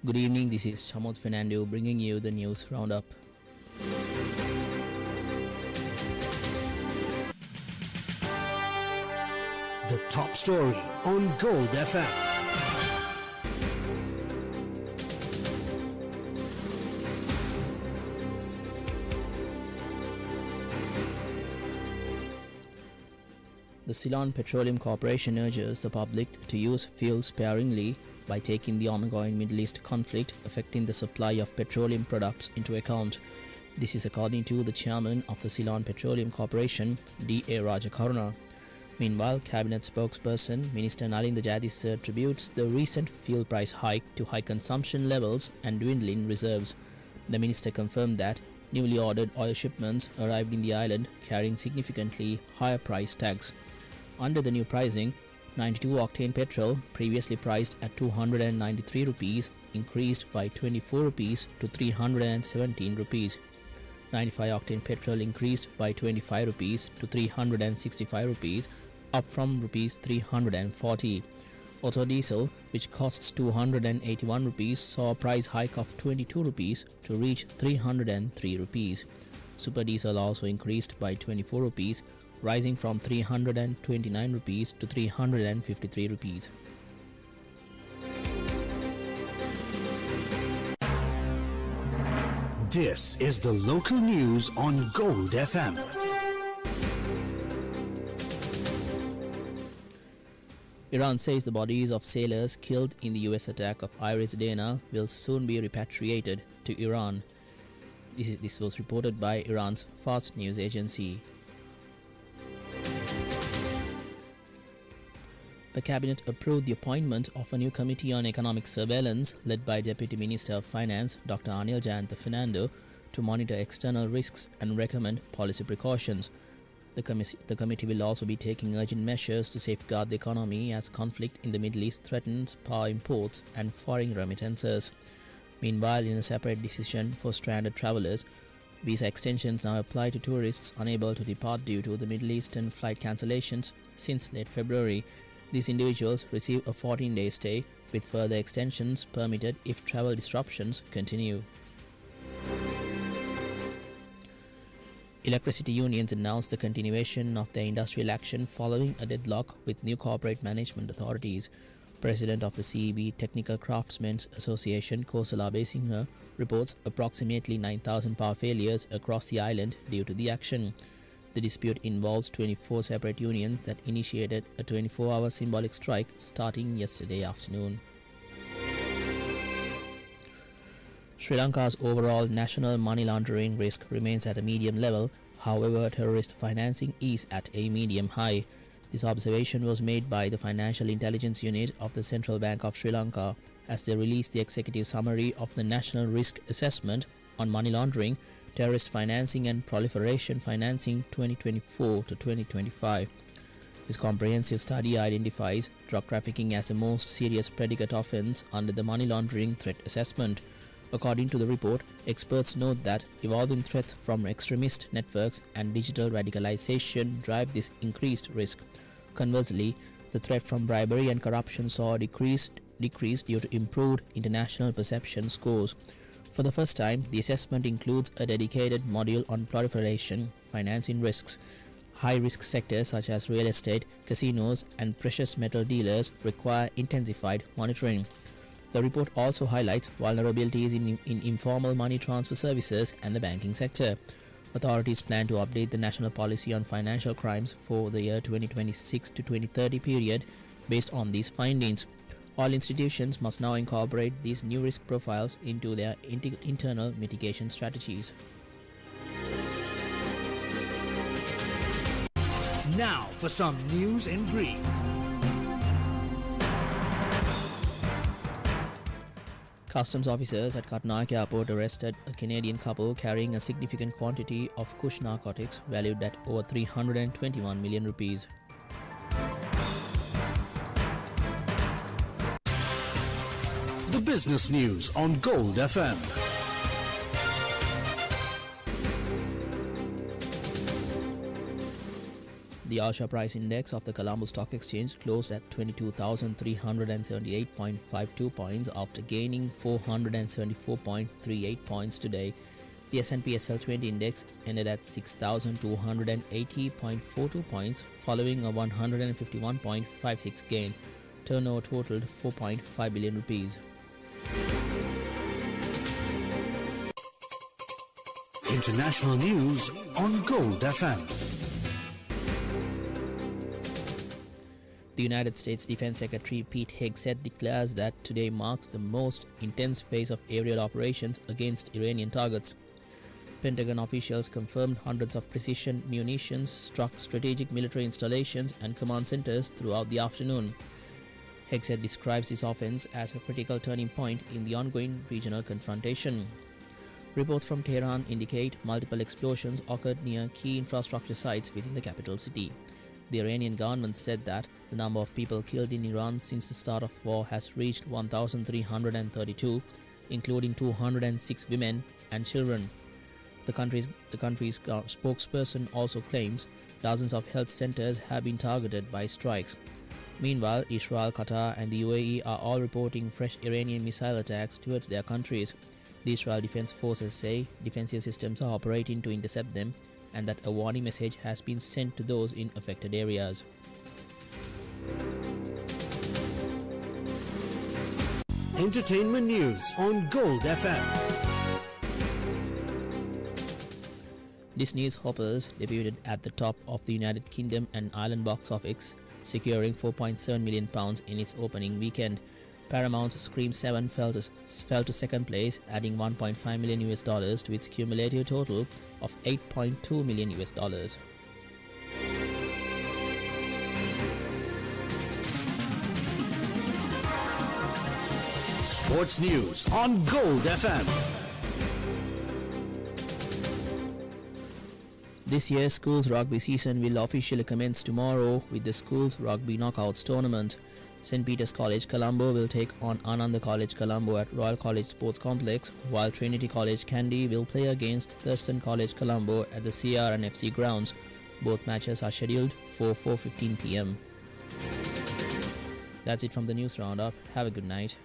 Good evening, this is Chamod Fernando bringing you the news roundup. The top story on Gold FM. The Ceylon Petroleum Corporation urges the public to use fuel sparingly by taking the ongoing Middle East conflict affecting the supply of petroleum products into account. This is according to the chairman of the Ceylon Petroleum Corporation, D.A. Rajakaruna. Meanwhile, Cabinet spokesperson Minister Nalin Jayadis attributes the recent fuel price hike to high consumption levels and dwindling reserves. The minister confirmed that newly ordered oil shipments arrived in the island carrying significantly higher price tags. Under the new pricing, 92-octane petrol, previously priced at 293 rupees, increased by 24 rupees to 317 rupees. 95-octane petrol increased by 25 rupees to 365 rupees, up from rupees 340. Auto diesel, which costs 281 rupees, saw a price hike of 22 rupees to reach 303 rupees. Super diesel also increased by 24 rupees, rising from 329 rupees to 353 rupees. This is the local news on Gold FM. Iran says the bodies of sailors killed in the US attack of Iris Dana will soon be repatriated to Iran. This was reported by Iran's Fars news agency. The cabinet approved the appointment of a new committee on economic surveillance led by Deputy Minister of Finance Dr. Anil Jayanta Fernando to monitor external risks and recommend policy precautions. The committee will also be taking urgent measures to safeguard the economy as conflict in the Middle East threatens power imports and foreign remittances. Meanwhile, in a separate decision for stranded travelers, visa extensions now apply to tourists unable to depart due to the Middle Eastern flight cancellations since late February. These individuals receive a 14-day stay, with further extensions permitted if travel disruptions continue. Electricity unions announced the continuation of their industrial action following a deadlock with new corporate management authorities. President of the CEB Technical Craftsmen's Association, Kosala Besingha, reports approximately 9,000 power failures across the island due to the action. The dispute involves 24 separate unions that initiated a 24-hour symbolic strike starting yesterday afternoon. Sri Lanka's overall national money laundering risk remains at a medium level, however, terrorist financing is at a medium high. This observation was made by the Financial Intelligence Unit of the Central Bank of Sri Lanka as they released the executive summary of the National Risk Assessment on Money Laundering, Terrorist Financing and Proliferation Financing 2024 to 2025. This comprehensive study identifies drug trafficking as the most serious predicate offense under the money laundering threat assessment. According to the report, experts note that evolving threats from extremist networks and digital radicalization drive this increased risk. Conversely, the threat from bribery and corruption saw a decrease due to improved international perception scores. For the first time, the assessment includes a dedicated module on proliferation financing risks. High-risk sectors such as real estate, casinos, and precious metal dealers require intensified monitoring. The report also highlights vulnerabilities in informal money transfer services and the banking sector. Authorities plan to update the national policy on financial crimes for the year 2026 to 2030 period based on these findings. All institutions must now incorporate these new risk profiles into their internal mitigation strategies. Now for some news in brief. Customs officers at Katnayak Airport arrested a Canadian couple carrying a significant quantity of Kush narcotics valued at over 321 million rupees. The business news on Gold FM. The The All-Share Price Index of the Colombo Stock Exchange closed at 22,378.52 points after gaining 474.38 points today. The S&P SL20 Index ended at 6,280.42 points following a 151.56 gain. Turnover totaled 4.5 billion rupees. International news on Gold FM. The United States Defense Secretary Pete Hegseth declares that today marks the most intense phase of aerial operations against Iranian targets. Pentagon officials confirmed hundreds of precision munitions struck strategic military installations and command centers throughout the afternoon. Hegseth describes this offense as a critical turning point in the ongoing regional confrontation. Reports from Tehran indicate multiple explosions occurred near key infrastructure sites within the capital city. The Iranian government said that the number of people killed in Iran since the start of war has reached 1,332, including 206 women and children. The country's spokesperson also claims dozens of health centers have been targeted by strikes. Meanwhile, Israel, Qatar and the UAE are all reporting fresh Iranian missile attacks towards their countries. The Israel Defense Forces say defensive systems are operating to intercept them and that a warning message has been sent to those in affected areas. Entertainment news on Gold FM. Disney's Hoppers debuted at the top of the United Kingdom and Ireland box office, securing £4.7 million in its opening weekend. Paramount's Scream 7 fell to second place, adding $1.5 million to its cumulative total of $8.2 million. Sports news on Gold FM. This year's schools rugby season will officially commence tomorrow with the schools rugby knockouts tournament. St. Peter's College Colombo will take on Ananda College Colombo at Royal College Sports Complex, while Trinity College Kandy will play against Thurston College Colombo at the CRNFC grounds. Both matches are scheduled for 4:15 p.m. That's it from the news roundup. Have a good night.